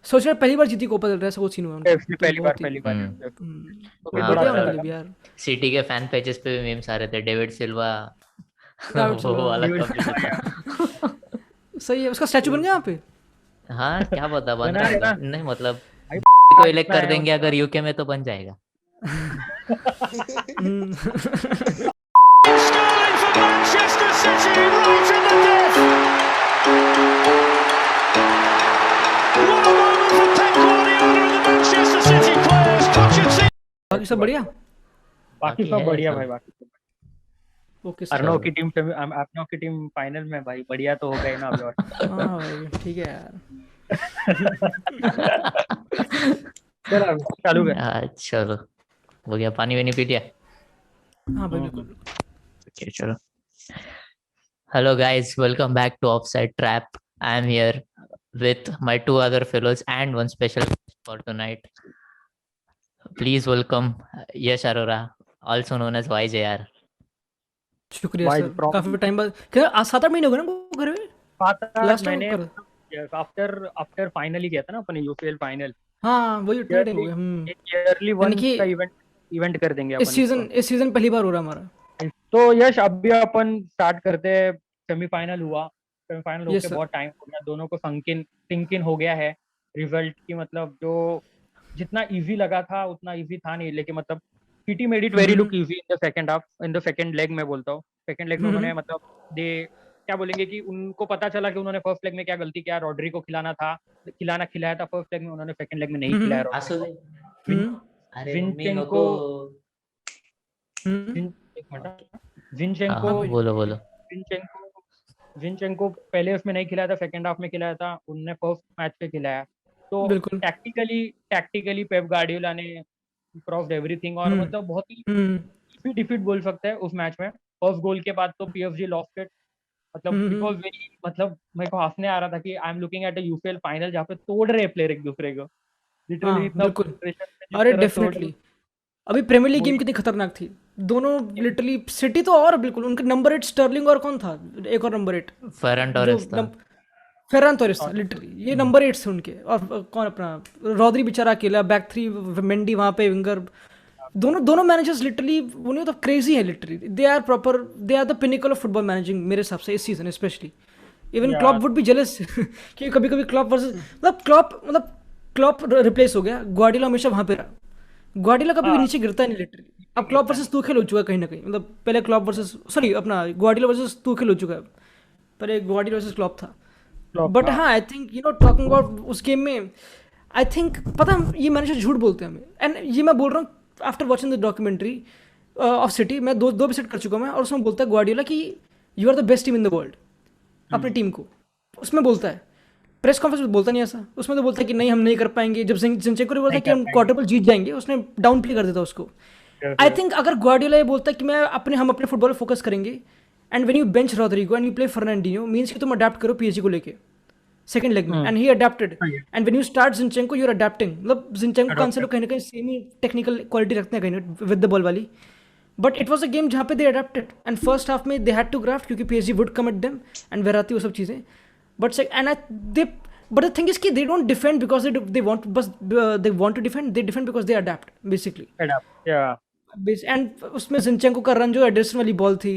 सोच रहा पहली बार जीती कोपा डेल रे, ऐसा वो सीन हुआ उनका, एफसी तो पहली बार बहुत ही पहली बार तो फिर वहाँ थोड़ा बढ़िया अच्छा मतलब लगा। यार। सिटी के फैन पेजेस पे भी मीम्स आ रहे थे, डेविड सिल्वा दाविड वो सिल्वा वाला डेविड कब सिल्वा जीता यार था। सही है, उसका स्टैचू बन गया यहाँ पे। हाँ क्या पता बन बना रहा है होगा, ना नहीं मतलब भाई को इलेक्ट इतना कर है देंगे मतलब। अगर यूके में तो बन जाएगा। हम्म। Sterling for Manchester City, right in the death. What a moment for Pep Guardiola and the Manchester City players. Pochettino. बाकी सब बढ़िया। बाकी बाकी सब है बढ़िया सब। भाई, बाकी सब ओके सर। अर्नव चलो की टीम अर्नव की टीम फाइनल में भाई, बढ़िया तो हो गए ना अभी और हाँ भाई ठीक है यार। चल अभी चालू कर। चलो हो गया, पानी वानी पी लिया। हाँ भाई हम्म। बिल्कुल। Okay, चलो। Hello guys, welcome back to Offside Trap. I am here with my two other fellows and one special guest for tonight. Please welcome Yash Arora, also known as YJR. शुक्रिया भाई sir, problem काफी time बाद, क्या आज 7-8 महीने हो गए ना वो घर में। 7-8 लास्ट टाइम महीने कर, आफ्टर आफ्टर फाइनल ही किया था ना अपने यूसीएल फाइनल। हाँ वही उतना टाइम हो ईयरली गया। ईयरली यानी वंस कि का इवेंट इवेंट कर देंगे अपन इसको। इस सीजन पहली बार हो रहा हमारा। तो यश अभी अपन स्टार्ट करते हैं। सेमीफाइनल हुआ, सेमीफाइनल यस होके सर। बहुत टाइम हो गया, दोनों को सिंक इन हो गया है रिजल्ट की। मतलब जो जितना इजी लगा था उतना इजी था नहीं, लेकिन मतलब city made it very look easy in the second half, in the second leg मैं बोलता हूँ। सेकंड लेग में उन्होंने मतलब दे क्या बोलेंगे कि उनको पता चला कि उन्होंने फर्स्ट लेग में क्या गलती किया। रॉड्री को खिलाया था फर्स्ट लेग में, उन्होंने सेकंड लेग में नहीं खिलाया रॉड्री आंसू को। दे। विन अरे मम्मी जिनचेंको नको। एक मिनट। ओके। हाँ जिनचेंको हाँ बोलो बोलो। जिनचेंको जिनचेंको पहले उसमें नहीं खिलाया था, सेकंड हाफ में खिलाया था, उनने फर्स्ट मैच पे खिलाया। तो बिल्कुल। टैक्टिकली पेप गार्डियोला ने इम्प्रूव्ड एवरीथिंग, और हम्म मतलब बहुत ही हम्म इजी डिफीट बोल सकते हैं उस मैच में। फर्स्ट गोल के बाद तो पीएसजी लॉस्ट इट। मतलब इट वाज वेरी, मतलब मेरे को हंसने आ रहा था कि I am looking at a UCL final जहाँ पे तोड़ रहे प्लेयर एक दूसरे को, लिटरली हाँ इतना बिल्कुल। प्रेशर में जिस अरे तरह तोड़ रहे डेफिनेटली, अभी प्रीमियर लीग वो गेम कितनी खतरनाक थी। दोनों लिटरली, सिटी तो और बिल्कुल, उनके नंबर 8 स्टर्लिंग और कौन था, एक और नंबर 8 फर्रन जो टोरेस था। फेरान तोरेस था लिटरली, ये नंबर 8 थे उनके। और कौन अपना रॉद्री बेचारा अकेला, बैक थ्री मेंडी वहाँ पे विंगर। दोनों दोनों मैनेजर्स लिटरली उन्हें तो क्रेजी है literally, they are proper, they are the pinnacle of football managing मेरे हिसाब से इस सीजन स्पेशली। इवन क्लॉप या वुड बी जेलस कि कभी कभी क्लॉप वर्सेस, मतलब क्लॉप रिप्लेस हो गया, ग्वार्डियोला हमेशा वहाँ पे रहा। ग्वार्डियोला कभी भी हाँ नीचे गिरता है नहीं लिटरली। अब नीचे क्लॉप गिरता वर्सेस नहीं। तूखेल हो चुका है कहीं ना कहीं, मतलब पहले क्लॉप वर्सेस, सॉरी अपना ग्वार्डियोला वर्सेस तूखेल हो चुका है, पहले ग्वार्डियोला वर्सेस क्लॉप था। फ्लॉप बट था। हाँ आई थिंक टॉकिंग अबाउट उस गेम में, आई थिंक पता है ये मैनेजर झूठ बोलते हैं हमें, एंड ये मैं बोल रहा हूँ after watching the documentary of city. मैं दो दो विजिट कर चुका हूँ मैं, और उसमें बोलता है ग्वार्डियोला कि you are the best team in the world अपनी टीम को, उसमें बोलता है। प्रेस कॉन्फ्रेंस में बोलता नहीं ऐसा, उसमें तो बोलता है कि नहीं हम नहीं कर पाएंगे। जब जिंचेंको ने बोलता नहीं है कि कर हम पाएंगे। क्वार्टर जीत जाएंगे, उसने डाउन प्ले कर देता उसको। आई थिंक अगर ग्वार्डियोला ये बोलता है कि हम अपने फुटबॉल पे फोकस करेंगे, and when you bench Rodrigo and you play Fernandinho, means कि तुम अडेप्ट करो पीएसजी को लेके सेकंड लेग में, हम्म। And he adapted. हाँ ये and when you start Zinchenko you are adapting, मतलब जिंचेंको का आंसर अडॉप्टर। कहीं ना कहीं सेम ही टेक्निकल क्वालिटी रखते हैं कहीं ना विद द बॉल वाली। But it was a game जहाँ पे they adapted, and first half में दे हैड टू ग्राफ्ट क्योंकि PSG would come at them and Verratti वो सब चीज़ें। But and they, but the thing is कि they don't defend because they want, बस they want to defend, they defend because they adapt basically. Adopt या and उसमें Zinchenko का run जो Anderson वाली बॉल थी,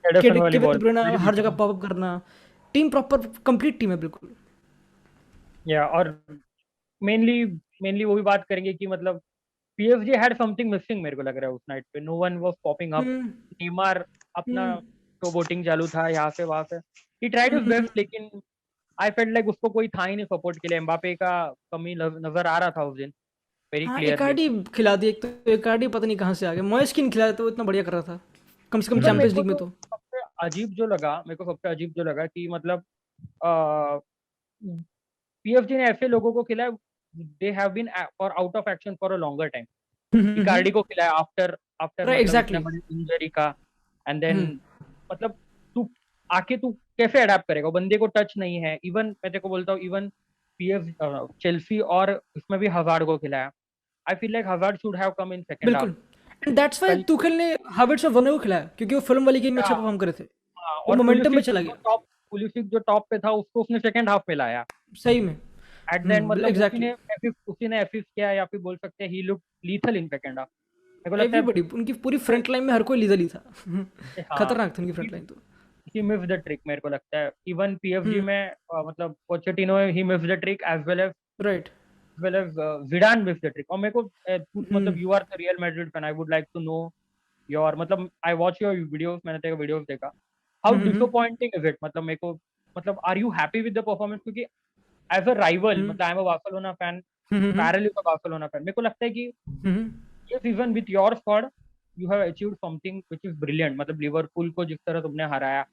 एडरसन वाली Kevin ball D Bruyne very हर जगह ब्यूटीफुल। पॉप अप करना, टीम प्रॉपर कंप्लीट टीम है बिल्कुल। या और मेनली मेनली वो भी बात करेंगे कि मतलब पीएसजी हैड समथिंग मिसिंग, मेरे को लग रहा है उस नाइट पे। No one was popping up. Hmm Neymar अपना हम्म शो बोटिंग चालू था यहाँ से वहां से। He tried his hmm. Best, लेकिन आई फेल्ट लाइक उसको कोई था ही नहीं सपोर्ट के लिए। एम्बापे का कमी नजर आ रहा था उस दिन वेरी हाँ क्लियरली। इकार्डी खिला दी, एक तो इकार्डी पता नहीं कहाँ से आ गया, मॉयस्किन खिलाया तो इतना बढ़िया कर रहा था कम से कम इवन चैंपियंस लीग में तो। मेरे को सबसे अजीब जो लगा कि मतलब पीएफजी ने ऐसे लोगों को खिलाया, they have been for out of action for a longer time. Icardi को खिलाया आफ्टर आफ्टर राइट मतलब इतने एग्जैक्टली। बड़े इंजरी का। एंड देन मतलब तू आके तू कैसे अडेप्ट करेगा, बंदे को टच नहीं है। इवन मैं तेरे को बोलता हूँ, इवन पीएफ चेल्सी और उसमें भी हजार्ड को खिलाया। I feel like hazard should have come in second half. बिल्कुल, एंड दैट्स वाई कल तुखल ने हावर्ट्स और वर्नर को खिलाया क्योंकि वो फिल्म वाली गेम में क्या, अच्छा परफॉर्म करे थे, हाँ, वो और मोमेंटम में चला गया पुलिसिक जो टॉप पे था उसको उसने सेकंड हाफ में लाया। सही में। एट द एंड मतलब एग्जैक्टली उसी ने एफिफ किया, या फिर बोल सकते हैं he look lethal in second half. मेरे को लगता है एवरीबॉडी उनकी पूरी फ्रंट लाइन में हर कोई लीडर ही था हाँ खतरनाक थी उनकी फ्रंट लाइन तो he missed the trick मेरे को लगता है। इवन पीएफजी में मतलब Pochettino he missed the trick as right well as Zidane missed the trick। और मेरे को मतलब you are the Real Madrid fan, I would like to know your मतलब I watch your videos, मैंने तेरे videos देखा, how disappointing is it? मतलब मेरे को मतलब are you happy with the performance? क्योंकि as a rival मतलब I am a Barcelona fan, parallel to Barcelona fan, मेरे को लगता है कि ये season with your squad you have achieved something which is brilliant। मतलब लिवरपूल को जिस तरह तुमने हराया,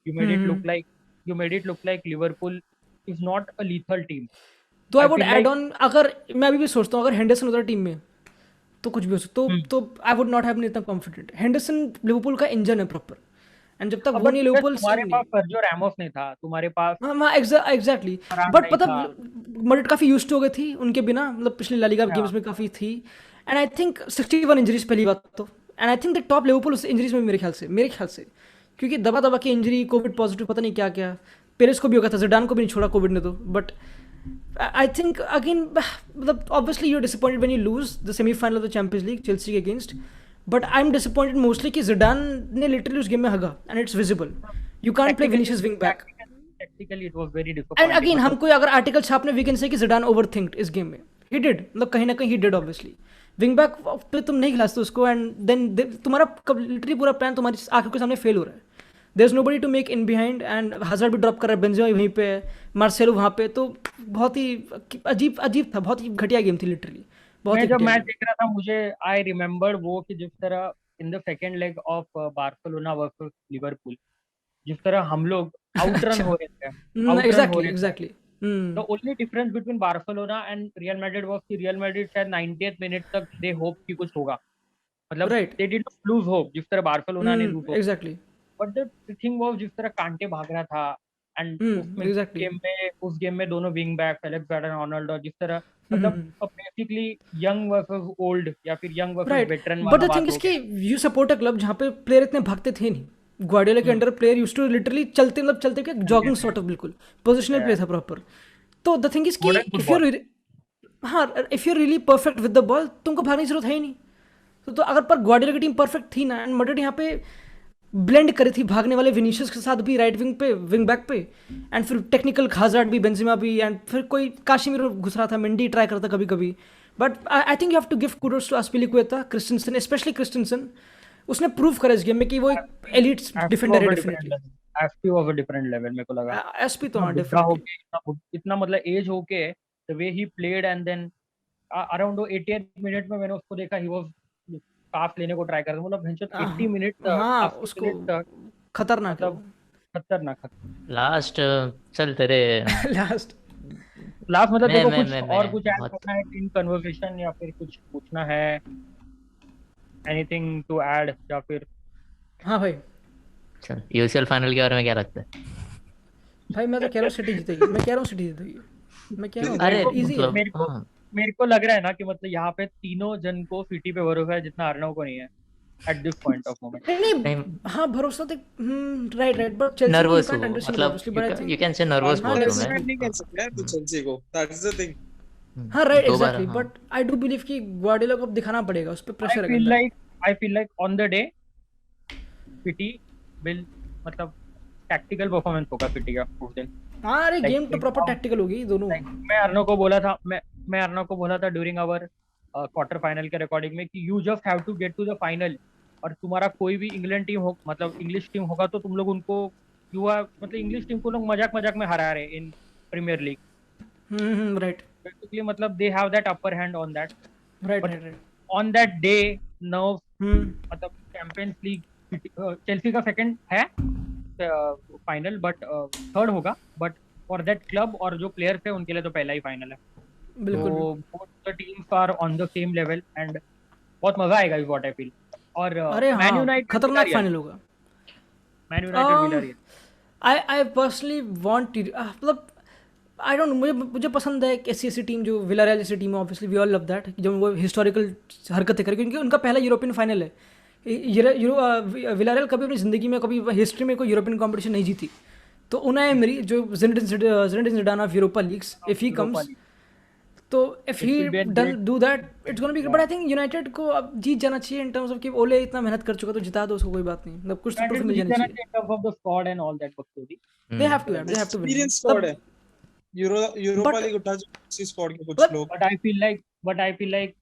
you made it look like Liverpool is not a lethal team। तो आई I would feel add like- on, अगर मैं अभी भी सोचता हूँ अगर हेंडरसन होता टीम में तो कुछ भी हो सकता तो I would not have been इतना कॉन्फिडेंट। हेंडरसन लिवरपूल का इंजन है प्रॉपर, एंड जब तक वो But नहीं because लिवरपूल तुम्हारे पास सर्जियो रैमोस नहीं था, तुम्हारे पास हाँ एग्जैक्टली, फरहान बट नहीं पता था। मड्रिड काफ़ी यूज्ड हो गई थी उनके बिना, मतलब पिछले ला लीगा गेम्स में काफ़ी थी। एंड आई थिंक 61 इंजरीज पहली बात तो, and I think the top Liverpool उस इंजरीज में मेरे ख्याल से क्योंकि दबा दबा के इंजरी, कोविड पॉजिटिव, पता नहीं क्या क्या, पेरेस को भी हो गया था, जिडान को भी नहीं छोड़ा कोविड ने तो। बट आई थिंक अगेन मतलब obviously you are disappointed when you lose the semifinal of the Champions League Chelsea के against, but I am disappointed mostly कि जिडान ने लिटरली उस गेम में हगा, and it's visible. You can't play Vinicius wing back, Tactically it was very and disappointing। Again हम कोई अगर आर्टिकल छापने वी कैन से कि जिडान ओवरथिंक्ड इस गेम में, ही डिड, मतलब कहीं ना कहीं ही डिड ऑब्वियसली। विंग बैक पे तुम नहीं खिलाते उसको, एंड देन तुम्हारा लिटरली पूरा प्लान तुम्हारी आंखों के सामने फेल हो रहा है। There is nobody to make in behind, and Hazard भी ड्रॉप कर रहा है, बेंजेमा वहीं पे, मार्सेलो वहाँ पे, तो बहुत ही अजीब था, बहुत ही घटिया गेम थी लिटरली, बहुत ही मैं जब घटिया मैच game। देख रहा था मुझे आई रिमेम्बर वो कि जिस तरह in the second leg of Barcelona versus Liverpool जिस तरह हम लोग आउटरन हो रहे थे, outrun हो रहे थे। Exactly The only difference between Barcelona and Real Madrid was कि Real Madrid शायद 90th मिनट तक they hope कि कुछ होगा, मतलब Right. they did not lose hope जिस तरह बार्सिलोना ने lose hope। Exactly But the thing was जिस तरह कांटे भाग रहा था, and exactly. उस गेम में दोनों विंग बैक एलेक्स आर्नोल्ड और जिस तरह मतलब बेसिकली यंग वर्सेस ओल्ड या फिर young versus right, veteran but the thing is कि यू सपोर्ट अ क्लब जहाँ पे प्लेयर इतने भागते थे नहीं। ग्वार्डियोला के under player used to literally चलते के जॉगिंग सॉर्ट ऑफ, बिल्कुल पोजिशनल प्ले था प्रॉपर। तो द थिंग इज कि if you really perfect with the ball तुमको भागने की जरूरत है ही नहीं। तो अगर पर ग्वार्डियोला की टीम परफेक्ट थी ना, एंड मैड्रिड यहाँ पे ब्लेंड करी थी भागने वाले विनीशियस के साथ भी राइट विंग पे, विंग बैक पे, एंड फिर टेक्निकल हाजार्ड भी, बेंजेमा भी, एंड फिर कोई काशिमीरो घुस रहा था, मेंडी ट्राई करता कभी कभी। But I think you have to give kudos to Azpilicueta, Christensen, specially Christensen, उसने प्रूव करा इस गेम में कि वो एक एलीट डिफेंडर है definitely. SP of a different level मेरे को लगा। एसपी तो हाँ बुढ़ा हो डेफिनेटली, के इतना मतलब एज हो के द वे ही played, and then around 80th minute में मैंने उसको देखा ही वाज सांस लेने को ट्राई कर रहा था, मतलब भैंचोद 80 मिनट हाँ उसको खतरनाक है मतलब खतरनाक लास्ट चल तेरे लास्ट मतलब देखो कुछ मैं और कुछ ऐड बहुत- करना है इन कन्वर्सेशन या फिर कुछ पूछना है, एनीथिंग टू ऐड या फिर हाँ भाई। चल यूसीएल फाइनल के बारे में क्या लगता है? भाई मैं तो कह रहा हूँ सिटी जीतेगी, मैं कह रहा हूँ सिटी जीतेगी, मैं कह रहा हूँ अरे इजी है। मतलब मेरे को लग रहा है ना कि मतलब यहाँ पे तीनों जन को सिटी पे भरोसा है जितना अर्नव को नहीं है at this point of moment. नहीं हाँ भरोसा तो राइट बट चेल्सी नर्वस हो, कांट अंडरस्टैंड मतलब obviously, but I you think can say nervous बोल रहा हूं मैं। नहीं कर सकते यार चेल्सी को, दैट्स द थिंग। हाँ राइट दो बार, एग्जैक्टली, हाँ। बट आई डू बिलीव कि ग्वार्डियोला को अब दिखाना पड़ेगा, उस पे pressure I feel like on the day city will मतलब टैक्टिकल परफॉर्मेंस होगा सिटी का उस दिन। हाँ अरे गेम तो प्रॉपर टैक्टिकल होगी दोनों। मैं अर्नव को बोला था ड्यूरिंग आवर क्वार्टर फाइनल के रिकॉर्डिंग में कि you just have to get to the final, और तुम्हारा कोई भी इंग्लैंड टीम हो मतलब इंग्लिश टीम होगा तो तुम लोग उनको मतलब इंग्लिश टीम को लोग मजाक में हरा रहे इन प्रीमियर लीग। राइट बेसिकली मतलब they have that upper hand on that, right on that day nerve मतलब चैंपियंस लीग चेल्सी का सेकंड है फाइनल, बट थर्ड होगा, बट फॉर दैट क्लब और जो प्लेयर्स है उनके लिए तो पहला ही फाइनल है। बिल्कुल तो both the teams are on the same level and बहुत मजा आएगा इस व्हाट आई फील। और अरे मैन हाँ यूनाइटेड खतरनाक फाइनल होगा। Man United Villarreal I personally want मतलब आई डोंट नो, मुझे पसंद है एक ऐसी टीम जो विलारियल जैसी टीम है, obviously we all love that, जब वो हिस्टोरिकल हरकतें करे, क्योंकि उनका पहला यूरोपियन फाइनल है। विलारियल कभी अपनी ज़िंदगी में कभी हिस्ट्री में कोई यूरोपियन कॉम्पिटिशन नहीं जीती, तो उनाई एमरी जो Zinedine Zidane of Europa Leagues, if he comes to if It he will be a done great- do that it's gonna be but I think United को अब जीत जाना चाहिए इन टर्म्स ऑफ कि ओले इतना मेहनत कर चुका तो जिता दो उसको, कोई बात नहीं, मतलब कुछ तो United ट्रॉफी को मिल जीत जानी जाना चाहिए. चाहिए in terms of the squad and all that बकचोदी. They have to win. Experience squad है. यूरोपा लीग उठा चुके इसी स्क्वाड के कुछ but- लोग. But I feel like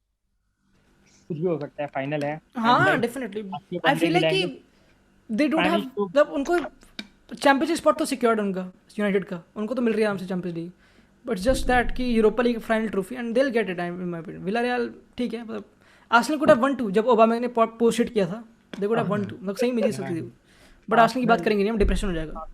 कुछ भी हो सकता है, फाइनल है. And हाँ like, डेफिनेटली. अच्छे आई बंदे फील लाइक मिलाएंगे. कि दे डोंट हैव, Spanish को- मतलब उनको चैंपियनशिप स्पॉट तो सिक्योर्ड उनका यूनाइटेड का, उनको तो मिल रही है आराम से Champions League, but just that कि Europa League final trophy and they will get it in my opinion. Villarreal ठीक है, मतलब आर्सेनल कुड हैव 1-2 जब ओबामा ने पोस्ट हिट किया था, दे कुड हैव 1-2, मतलब सही में जीत सकती थी, बट आर्सेनल की बात करेंगे नहीं हम, डिप्रेशन हो जाएगा.